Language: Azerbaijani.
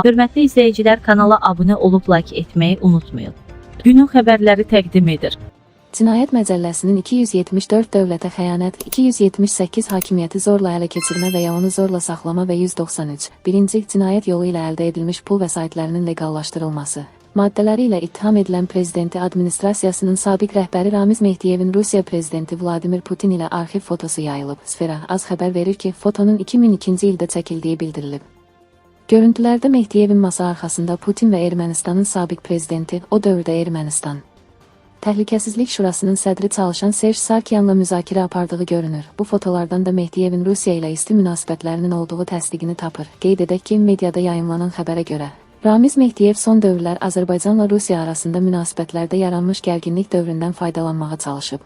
Hörmətli izləyicilər, kanala abunə olub like etməyi unutmayın. Günün xəbərləri təqdim edir. Cinayət Məcəlləsinin 274 dövlətə xəyanət, 278 hakimiyyəti zorla ələ keçirmə və ya onu zorla saxlama və 193 birinci cinayət yolu ilə əldə edilmiş pul vəsaitlərinin legallaşdırılması maddələri ilə ittiham edilən prezidenti administrasiyasının sabiq rəhbəri Ramiz Mehdiyevin Rusiya prezidenti Vladimir Putin ilə arxiv fotosu yayılıb. Sfera az xəbər verir ki, fotonun 2002-ci ildə çəkildiyi bildirilib. Görüntülərdə Mehdiyevin masa arxasında Putin və Ermənistanın sabiq prezidenti, o dövrdə Ermənistan Təhlükəsizlik Şurasının sədri çalışan Serj Sarkyanla müzakirə apardığı görünür. Bu fotolardan da Mehdiyevin Rusiya ilə isti münasibətlərinin olduğu təsdiqini tapır. Qeyd edək ki, mediada yayımlanan xəbərə görə Ramiz Mehdiyev son dövrlər Azərbaycanla Rusiya arasında münasibətlərdə yaranmış gərginlik dövründən faydalanmağa çalışıb.